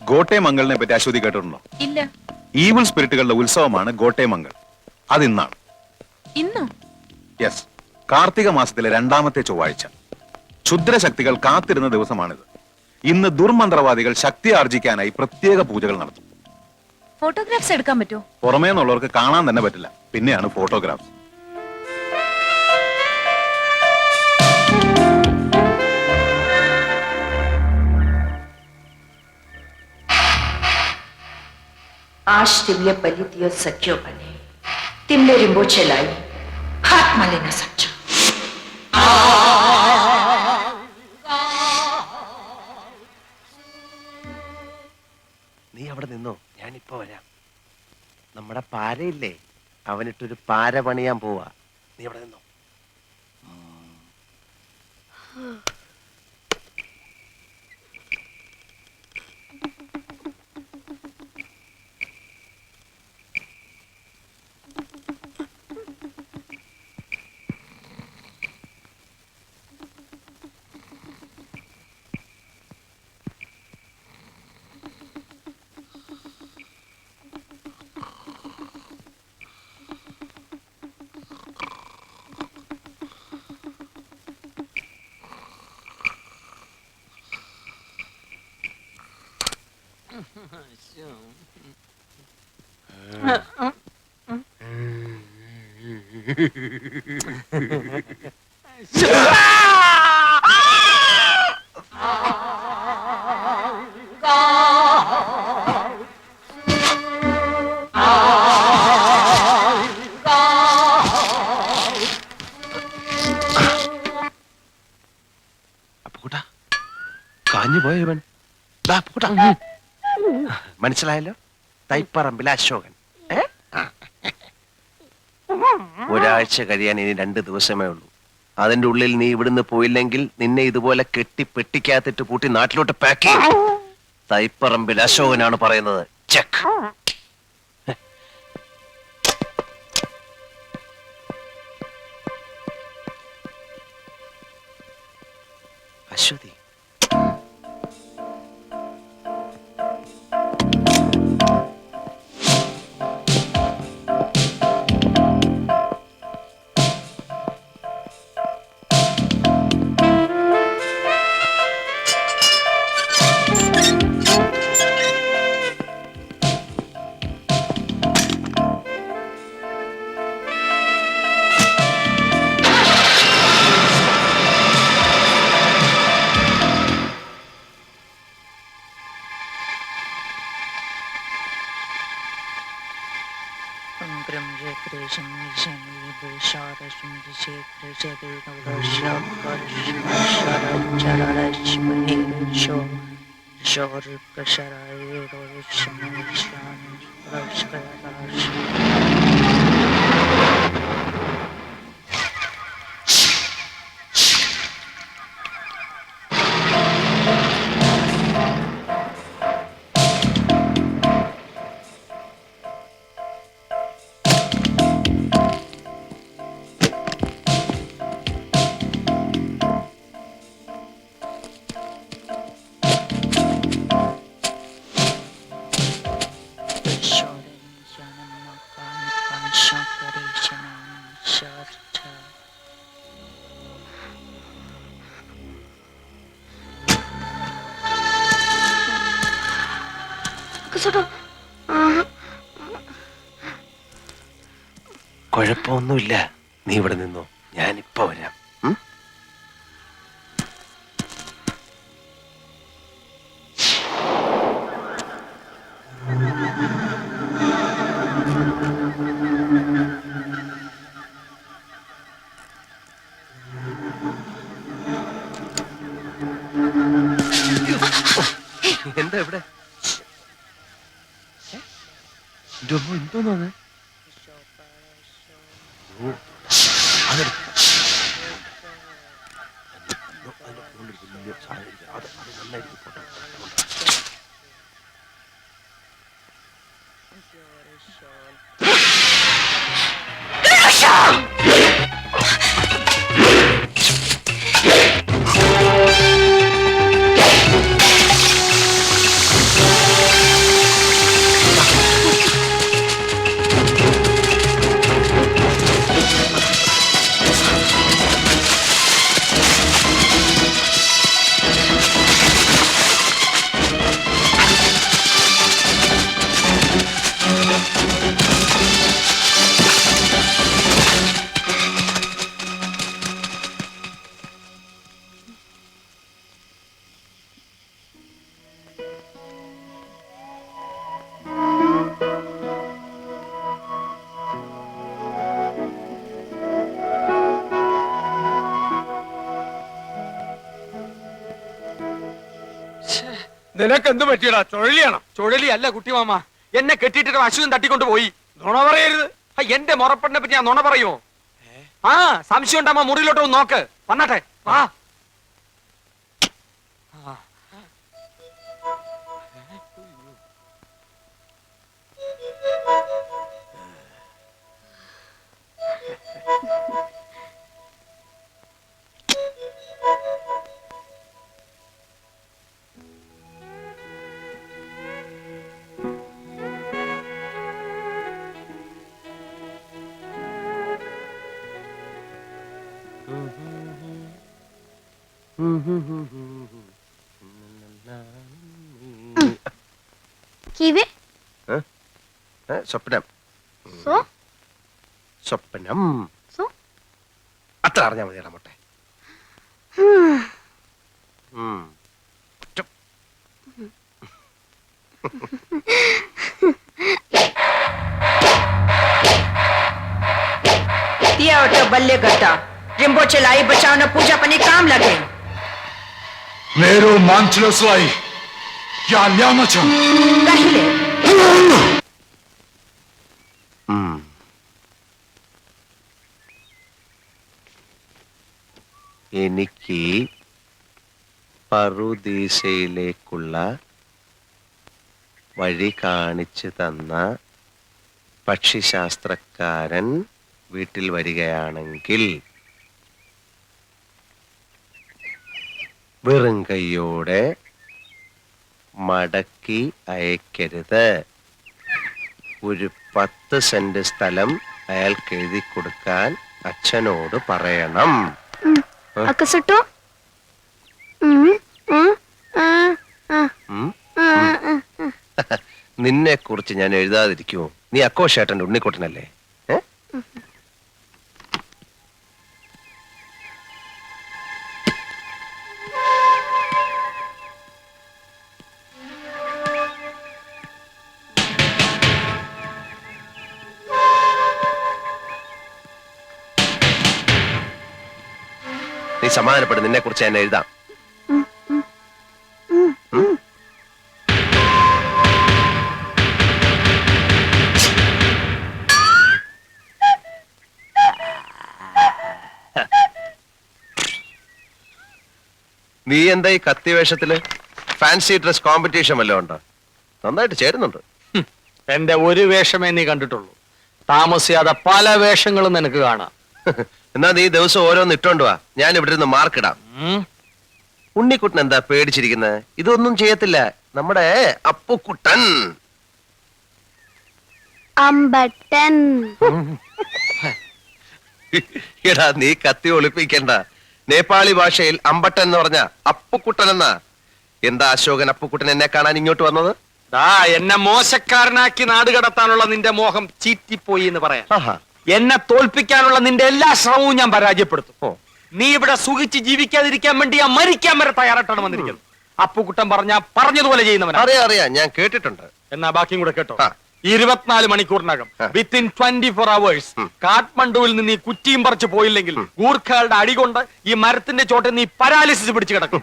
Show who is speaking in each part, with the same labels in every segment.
Speaker 1: ഗോട്ടേമംഗലിനെ പറ്റി അശ്വതി കേട്ടിട്ടുണ്ടോ?
Speaker 2: ഇല്ല.
Speaker 1: ഈവിൾ സ്പിരിറ്റുകളുടെ ഉത്സവമാണ് ഗോട്ടേമംഗൽ. അതിന്നാണ്.
Speaker 2: ഇന്നോ?
Speaker 1: യെസ്, കാർത്തിക മാസത്തിലെ 2ാമത്തെ ചൊവ്വാഴ്ച. ക്ഷുദ്രശക്തികൾ കാത്തിരുന്ന ദിവസമാണിത്. ഇന്ന് ദുർമന്ത്രവാദികൾ ശക്തി ആർജിക്കാനായി പ്രത്യേക പൂജകൾ നടത്തും.
Speaker 2: ഫോട്ടോഗ്രാഫ്സ് എടുക്കാൻ പറ്റുമോ?
Speaker 1: പുറമേ നിന്നുള്ളവർക്ക് കാണാൻ തന്നെ പറ്റില്ല, പിന്നെയാണ് ഫോട്ടോഗ്രാഫ്സ്.
Speaker 3: आज तिमले पली दियो सख्यो बने, तिमले रिंबो चलाई, हाथ माले ना समझो.
Speaker 4: നീ അവിടെ നിന്നോ, ഞാനിപ്പോ വരാം. നമ്മുടെ പാരയില്ലേ, അവനിട്ടൊരു പാര പണിയാൻ പോവാ. നീ അവിടെ നിന്നോ. കാഞ്ഞുപോയവൻ മനസ്സിലായല്ലോ, തൈപ്പറമ്പിൽ അശോകൻ. ഒരാഴ്ച കഴിയാൻ ഇനി 2 ദിവസമേ ഉള്ളൂ. അതിന്റെ ഉള്ളിൽ നീ ഇവിടുന്ന് പോയില്ലെങ്കിൽ നിന്നെ ഇതുപോലെ കെട്ടി പെട്ടിക്കകത്തിട്ട് പൂട്ടി നാട്ടിലോട്ട് പാക്ക് ചെയ്യും. തൈപ്പറമ്പിൽ അശോകനാണ് പറയുന്നത്. ചെക്ക്. അശ്വതി, കുഴപ്പമൊന്നുമില്ല. നീ ഇവിടെ നിന്നോ, ഞാനിപ്പോ വരാം. എന്താ ഇവിടെ? എന്തോന്നാണ്?
Speaker 5: നിനക്ക് എന്ത് പറ്റിയടാ? ചുഴലിയാണോ?
Speaker 6: ചുഴലി അല്ല കുട്ടിമാമ, എന്നെ കെട്ടിയിട്ടിട്ട് അശ്വൻ തട്ടിക്കൊണ്ട് പോയി.
Speaker 5: നുണ പറയരുത്.
Speaker 6: എന്റെ മുറപ്പെണ്ണെ പറ്റി ഞാൻ നുണ പറയുമോ? ആ സംശയം ഉണ്ടാകുമ്പോ മുറിയിലോട്ട് ഒന്ന് നോക്ക്. വന്നാട്ടെ വാ.
Speaker 7: കിവി
Speaker 4: സ്വപ്നം
Speaker 7: സോ
Speaker 4: സ്വപ്നം
Speaker 7: സോ
Speaker 4: അത്ര അറിഞ്ഞാ മതി മുട്ടെ.
Speaker 3: दिया और तो बल्ले गट्टा रिम्बो चलाई बचाओ न पूजा पनी काम लगे
Speaker 5: നേരോ മാൻസിലസായി യാ ല്യാമച്ച.
Speaker 3: कहिले
Speaker 4: എനിക്ക് പറുദീസയിലേക്കുള്ള വഴി കാണിച്ചു തന്ന പക്ഷിശാസ്ത്രക്കാരൻ വീട്ടിൽ വരികയാണെങ്കിൽ വെറും കൈയോടെ മടക്കി അയക്കരുത്. ഒരു 10 സെന്റ് സ്ഥലം അയാൾക്ക് എഴുതി കൊടുക്കാൻ അച്ഛനോട് പറയണം.
Speaker 7: അക്കസട്ടോ
Speaker 4: നിന്നെ കുറിച്ച് ഞാൻ എഴുതാതിരിക്കുമോ? നീ അക്കോഷേട്ടന്റെ ഉണ്ണിക്കുട്ടനല്ലേ? നീ സമാധാനപ്പെടും, നിന്നെ കുറിച്ച് ഞാൻ എഴുതാം. നീ എന്താ ഈ കത്തി വേഷത്തില്? ഫാൻസി ഡ്രസ് കോമ്പറ്റീഷൻ വല്ലതും ഉണ്ടോ? നന്നായിട്ട് ചേരുന്നുണ്ട്.
Speaker 6: എന്റെ ഒരു വേഷമേ നീ കണ്ടിട്ടുള്ളൂ. താമസിയാതെ പല വേഷങ്ങളും നിനക്ക് കാണാം.
Speaker 4: എന്നാ നീ ദിവസം ഓരോന്ന് ഇട്ടോണ്ട് വാ, ഞാൻ ഇവിടെ നിന്ന് മാർക്കിടാം. ഉണ്ണിക്കുട്ടൻ എന്താ പേടിച്ചിരിക്കുന്നത്? ഇതൊന്നും ചെയ്യത്തില്ല നമ്മുടെ അപ്പുക്കുട്ടൻ.
Speaker 7: അമ്പട്ടൻ.
Speaker 4: എടാ നീ കത്തി ഒളിപ്പിക്കണ്ട. നേപ്പാളി ഭാഷയിൽ അമ്പട്ടൻ എന്ന് പറഞ്ഞ അപ്പുക്കുട്ടൻ എന്നാ. എന്താ അശോകൻ അപ്പുക്കുട്ടൻ എന്നെ കാണാൻ ഇങ്ങോട്ട് വന്നത്?
Speaker 6: എന്നെ മോശക്കാരനാക്കി നാട് കടത്താനുള്ള നിന്റെ മോഹം ചീറ്റിപ്പോയി എന്ന് പറയാം.
Speaker 4: ആഹാ.
Speaker 6: എന്നെ തോൽപ്പിക്കാനുള്ള നിന്റെ എല്ലാ ശ്രമവും ഞാൻ പരാജയപ്പെടുത്തും.
Speaker 4: ഓ.
Speaker 6: നീ ഇവിടെ സുഖിച്ച് ജീവിക്കാതിരിക്കാൻ വേണ്ടി ഞാൻ മരിക്കാൻ വരെ തയ്യാറായിട്ടാണ് വന്നിരിക്കുന്നത്. അപ്പുക്കുട്ടൻ പറഞ്ഞതുപോലെ ചെയ്യുന്നവനാ.
Speaker 4: അറിയാം, ഞാൻ കേട്ടിട്ടുണ്ട്.
Speaker 6: എന്നാ ബാക്കിയും കൂടെ കേട്ടോ.
Speaker 4: ആ.
Speaker 6: 24 മണിക്കൂറിനകം വിത്തിൻ 24 hours കാഠ്മണ്ഡുവിൽ നിന്ന് ഈ കുറ്റിയും പറിച്ചു പോയില്ലെങ്കിൽ ഗൂർഖകളുടെ അടികൊണ്ട് ഈ മരത്തിന്റെ ചോട്ടിൽ നീ പരാലിസിസ് പിടിച്ചു കിടക്കും.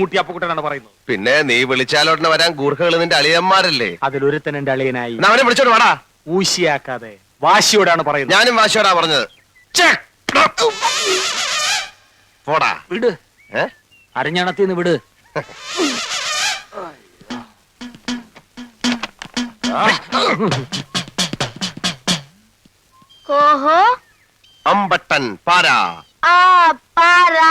Speaker 6: മൂട്ടി അപ്പുക്കുട്ടനാണ് പറയുന്നത്.
Speaker 4: പിന്നെ നീ വിളിച്ചാലോടനെ വരാൻ ഗൂർഖകൾ നിന്റെ അളിയന്മാരല്ലേ?
Speaker 6: അതിലൊരുത്തൻ എന്റെ അളിയനായി.
Speaker 4: അവനെ വിളിച്ചോട് വാടാ.
Speaker 6: ഊശിയാക്കാതെ വാശിയോടാണ് പറയുന്നത്.
Speaker 4: ഞാനും വാശിയോടാ പറഞ്ഞത്. പോടാ.
Speaker 6: വിട്, അരഞ്ഞണത്തിന്ന് വിട്.
Speaker 7: കോഹോ
Speaker 4: അമ്പട്ടൻ പാരാ.
Speaker 7: ആ പാരാ.